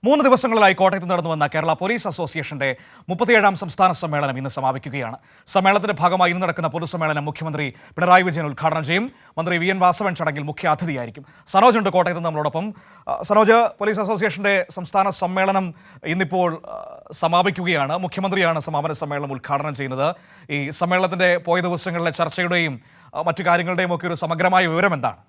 3 ദിവസങ്ങളിലായി കോട്ടയത്ത് നടന്നുവന്ന കേരള പോലീസ് അസോസിയേഷന്റെ 37ാം സംസ്ഥാന സമ്മേളനം ഇന്ന് സമാപിക്കുകയാണ്. സമ്മേളനത്തിന്റെ ഭാഗമായി ഇന്ന് നടക്കുന്ന പൊതുസമ്മേളനം മുഖ്യമന്ത്രി പിണറായി വിജയൻ ഉദ്ഘാടനം ചെയ്യും. മന്ത്രി വി എൻ വാസവൻ ചടങ്ങിൽ മുഖ്യ അതിഥിയായിരിക്കും. സനോജ് ഉണ്ട് കോട്ടയത്ത് നമ്മളോടൊപ്പം. സനോജ്, പോലീസ് അസോസിയേഷന്റെ സംസ്ഥാന സമ്മേളനം ഇന്നിപ്പോൾ സമാപിക്കുകയാണ്. മുഖ്യമന്ത്രിയാണ് സമാപന സമ്മേളനം ഉദ്ഘാടനം ചെയ്യുന്നത്. ഈ സമ്മേളനത്തിന്റെ പോയ ദിവസങ്ങളിലെ ചർച്ചയുടെയും മറ്റു കാര്യങ്ങളുടെയും ഒക്കെ ഒരു സമഗ്രമായ വിവരം എന്താണ്?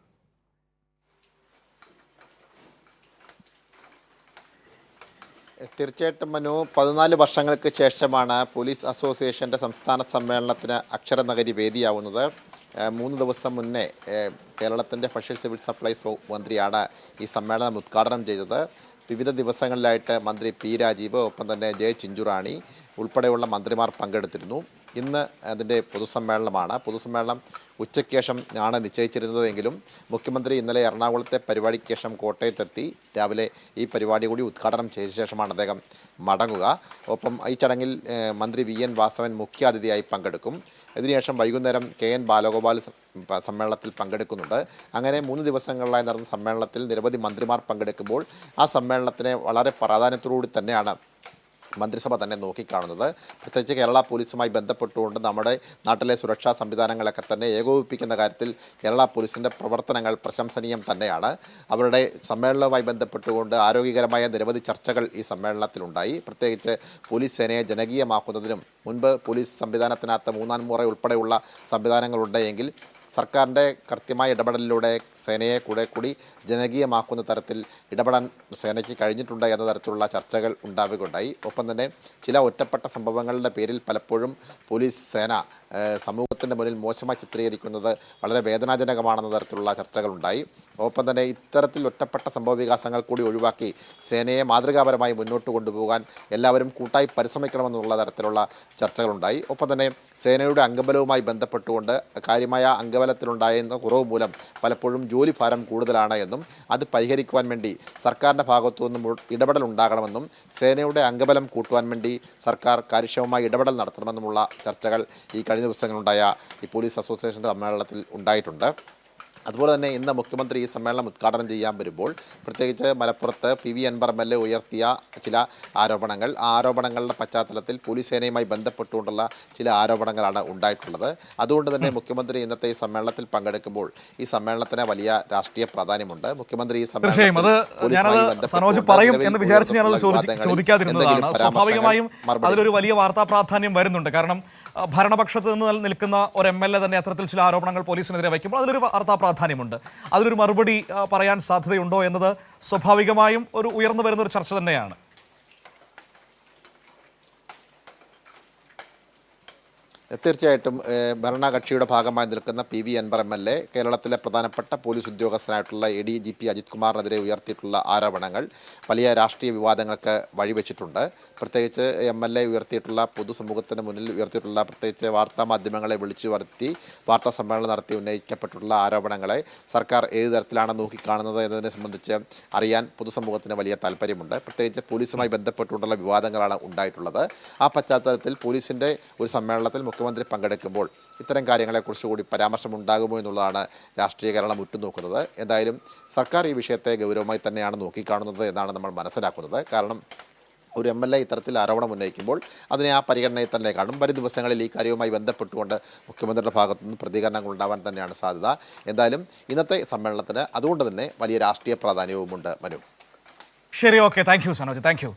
തീർച്ചയായിട്ടും മനു, 14 വർഷങ്ങൾക്ക് ശേഷമാണ് പോലീസ് അസോസിയേഷൻ്റെ സംസ്ഥാന സമ്മേളനത്തിന് അക്ഷരനഗരി വേദിയാവുന്നത്. 3 ദിവസം മുന്നേ കേരളത്തിൻ്റെ ഭക്ഷ്യ സിവിൽ സപ്ലൈസ് മന്ത്രിയാണ് ഈ സമ്മേളനം ഉദ്ഘാടനം ചെയ്തത്. വിവിധ ദിവസങ്ങളിലായിട്ട് മന്ത്രി പി രാജീവ്, ഒപ്പം തന്നെ ജെ ചിഞ്ചുറാണി ഉൾപ്പെടെയുള്ള മന്ത്രിമാർ പങ്കെടുത്തിരുന്നു. ഇന്ന് അതിൻ്റെ പൊതുസമ്മേളനമാണ്. പൊതുസമ്മേളനം ഉച്ചയ്ക്ക് ശേഷം ആണ് നിശ്ചയിച്ചിരുന്നതെങ്കിലും മുഖ്യമന്ത്രി ഇന്നലെ എറണാകുളത്തെ പരിപാടിക്ക് ശേഷം കോട്ടയത്തെത്തി രാവിലെ ഈ പരിപാടി കൂടി ഉദ്ഘാടനം ചെയ്ത ശേഷമാണ് അദ്ദേഹം മടങ്ങുക. ഒപ്പം ഈ ചടങ്ങിൽ മന്ത്രി വി എൻ വാസവൻ മുഖ്യാതിഥിയായി പങ്കെടുക്കും. ഇതിനുശേഷം വൈകുന്നേരം കെ എൻ ബാലഗോപാൽ സമ്മേളനത്തിൽ പങ്കെടുക്കുന്നുണ്ട്. അങ്ങനെ 3 ദിവസങ്ങളിലായി നടന്ന സമ്മേളനത്തിൽ നിരവധി മന്ത്രിമാർ പങ്കെടുക്കുമ്പോൾ ആ സമ്മേളനത്തിനെ വളരെ പ്രാധാന്യത്തോടുകൂടി തന്നെയാണ് മന്ത്രിസഭ തന്നെ നോക്കിക്കാണുന്നത്. പ്രത്യേകിച്ച് കേരള പോലീസുമായി ബന്ധപ്പെട്ടുകൊണ്ട് നമ്മുടെ നാട്ടിലെ സുരക്ഷാ സംവിധാനങ്ങളൊക്കെ തന്നെ ഏകോപിപ്പിക്കുന്ന കാര്യത്തിൽ കേരള പോലീസിൻ്റെ പ്രവർത്തനങ്ങൾ പ്രശംസനീയം തന്നെയാണ്. അവരുടെ സമ്മേളനവുമായി ബന്ധപ്പെട്ടുകൊണ്ട് ആരോഗ്യകരമായ നിരവധി ചർച്ചകൾ ഈ സമ്മേളനത്തിലുണ്ടായി. പ്രത്യേകിച്ച് പോലീസ് സേനയെ ജനകീയമാക്കുന്നതിനും മുൻപ് പോലീസ് സംവിധാനത്തിനകത്ത് 3-ാം മുറ ഉൾപ്പെടെയുള്ള സംവിധാനങ്ങളുണ്ടെങ്കിൽ സർക്കാരിൻ്റെ കൃത്യമായ ഇടപെടലിലൂടെ സേനയെ കൂടി ജനകീയമാക്കുന്ന തരത്തിൽ ഇടപെടാൻ സേനയ്ക്ക് കഴിഞ്ഞിട്ടുണ്ട് എന്ന തരത്തിലുള്ള ചർച്ചകൾ ഉണ്ടാവുകയുണ്ടായി. ഒപ്പം തന്നെ ചില ഒറ്റപ്പെട്ട സംഭവങ്ങളുടെ പേരിൽ പലപ്പോഴും പോലീസ് സേന സമൂഹത്തിൻ്റെ മുന്നിൽ മോശമായി ചിത്രീകരിക്കുന്നത് വളരെ വേദനാജനകമാണെന്ന തരത്തിലുള്ള ചർച്ചകളുണ്ടായി. ഒപ്പം തന്നെ ഇത്തരത്തിൽ ഒറ്റപ്പെട്ട സംഭവ വികാസങ്ങൾ കൂടി ഒഴിവാക്കി സേനയെ മാതൃകാപരമായി മുന്നോട്ട് കൊണ്ടുപോകാൻ എല്ലാവരും കൂട്ടായി പരിശ്രമിക്കണമെന്നുള്ള തരത്തിലുള്ള ചർച്ചകളുണ്ടായി. ഒപ്പം തന്നെ സേനയുടെ അംഗബലവുമായി ബന്ധപ്പെട്ടുകൊണ്ട് കാര്യമായ അംഗബലത്തിലുണ്ടായിരുന്ന കുറവ് മൂലം പലപ്പോഴും ജോലി ഭാരം കൂടുതലാണ് എന്നും അത് പരിഹരിക്കുവാൻ വേണ്ടി സർക്കാരിൻ്റെ ഭാഗത്തു നിന്നും ഇടപെടൽ ഉണ്ടാകണമെന്നും സേനയുടെ അംഗബലം കൂട്ടുവാൻ വേണ്ടി സർക്കാർ കാര്യക്ഷമമായി ഇടപെടൽ നടത്തണമെന്നുമുള്ള ചർച്ചകൾ ഈ കഴിഞ്ഞ ദിവസങ്ങളുണ്ടായ ഈ പോലീസ് അസോസിയേഷൻ്റെ സമ്മേളനത്തിൽ ഉണ്ടായിട്ടുണ്ട്. അതുപോലെ തന്നെ ഇന്ന് മുഖ്യമന്ത്രി ഈ സമ്മേളനം ഉദ്ഘാടനം ചെയ്യാൻ വരുമ്പോൾ പ്രത്യേകിച്ച് മലപ്പുറത്ത് പി വി അൻവർ എം.എൽ.എ ഉയർത്തിയ ചില ആരോപണങ്ങൾ, ആ ആരോപണങ്ങളുടെ പശ്ചാത്തലത്തിൽ പോലീസ് സേനയുമായി ബന്ധപ്പെട്ടുകൊണ്ടുള്ള ചില ആരോപണങ്ങളാണ് ഉണ്ടായിട്ടുള്ളത്. അതുകൊണ്ട് തന്നെ മുഖ്യമന്ത്രി ഇന്നത്തെ ഈ സമ്മേളനത്തിൽ പങ്കെടുക്കുമ്പോൾ ഈ സമ്മേളനത്തിന് വലിയ രാഷ്ട്രീയ പ്രാധാന്യമുണ്ട്. മുഖ്യമന്ത്രി ഈ സ്വാഭാവികമായും അതിലൊരു വലിയ വാർത്താ പ്രാധാന്യം വരുന്നുണ്ട്. കാരണം ഭരണപക്ഷത്ത് നിന്ന് നിൽക്കുന്ന ഒരു എം.എൽ.എ തന്നെ അത്തരത്തിൽ ചില ആരോപണങ്ങൾ പോലീസിനെതിരെ വയ്ക്കുമ്പോൾ അതിലൊരു വാർത്താ പ്രാധാന്യമുണ്ട്. അതിലൊരു മറുപടി പറയാൻ സാധ്യതയുണ്ടോ എന്നത് സ്വാഭാവികമായും ഒരു ഉയർന്നു വരുന്നൊരു ചർച്ച തന്നെയാണ്. തീർച്ചയായിട്ടും ഭരണകക്ഷിയുടെ ഭാഗമായി നിൽക്കുന്ന പി വി അൻവർ എം.എൽ.എ കേരളത്തിലെ പ്രധാനപ്പെട്ട പോലീസ് ഉദ്യോഗസ്ഥനായിട്ടുള്ള ADGP അജിത് കുമാറിനെതിരെ ഉയർത്തിയിട്ടുള്ള ആരോപണങ്ങൾ വലിയ രാഷ്ട്രീയ വിവാദങ്ങൾക്ക് വഴിവെച്ചിട്ടുണ്ട്. പ്രത്യേകിച്ച് എം.എൽ.എ ഉയർത്തിയിട്ടുള്ള പൊതുസമൂഹത്തിന് മുന്നിൽ ഉയർത്തിയിട്ടുള്ള പ്രത്യേകിച്ച് വാർത്താ മാധ്യമങ്ങളെ വിളിച്ചു വരുത്തി വാർത്താ സമ്മേളനം നടത്തി ഉന്നയിക്കപ്പെട്ടിട്ടുള്ള ആരോപണങ്ങളെ സർക്കാർ ഏത് തരത്തിലാണ് നോക്കിക്കാണുന്നത് എന്നതിനെ സംബന്ധിച്ച് അറിയാൻ പൊതുസമൂഹത്തിന് വലിയ താല്പര്യമുണ്ട്. പ്രത്യേകിച്ച് പോലീസുമായി ബന്ധപ്പെട്ടുകൊണ്ടുള്ള വിവാദങ്ങളാണ് ഉണ്ടായിട്ടുള്ളത്. ആ പശ്ചാത്തലത്തിൽ പോലീസിൻ്റെ ഒരു സമ്മേളനത്തിൽ മുഖ്യമന്ത്രി പങ്കെടുക്കുമ്പോൾ ഇത്തരം കാര്യങ്ങളെക്കുറിച്ച് കൂടി പരാമർശമുണ്ടാകുമോ എന്നുള്ളതാണ് രാഷ്ട്രീയ കേരളം ഉറ്റുനോക്കുന്നത്. എന്തായാലും സർക്കാർ ഈ വിഷയത്തെ ഗൗരവമായി തന്നെയാണ് നോക്കിക്കാണുന്നത് എന്നാണ് നമ്മൾ മനസ്സിലാക്കുന്നത്. കാരണം ഒരു എം.എൽ.എ ഇത്തരത്തിൽ ആരോപണം ഉന്നയിക്കുമ്പോൾ അതിനെ ആ പരിഗണനയിൽ തന്നെ കാണും. വരും ദിവസങ്ങളിൽ ഈ കാര്യവുമായി ബന്ധപ്പെട്ടുകൊണ്ട് മുഖ്യമന്ത്രിയുടെ ഭാഗത്തുനിന്ന് പ്രതികരണങ്ങൾ ഉണ്ടാവാൻ തന്നെയാണ് സാധ്യത. എന്തായാലും ഇന്നത്തെ സമ്മേളനത്തിന് അതുകൊണ്ട് തന്നെ വലിയ രാഷ്ട്രീയ പ്രാധാന്യവുമുണ്ട്. മനു, ശരി, okay, thank you Sanoj, thank you.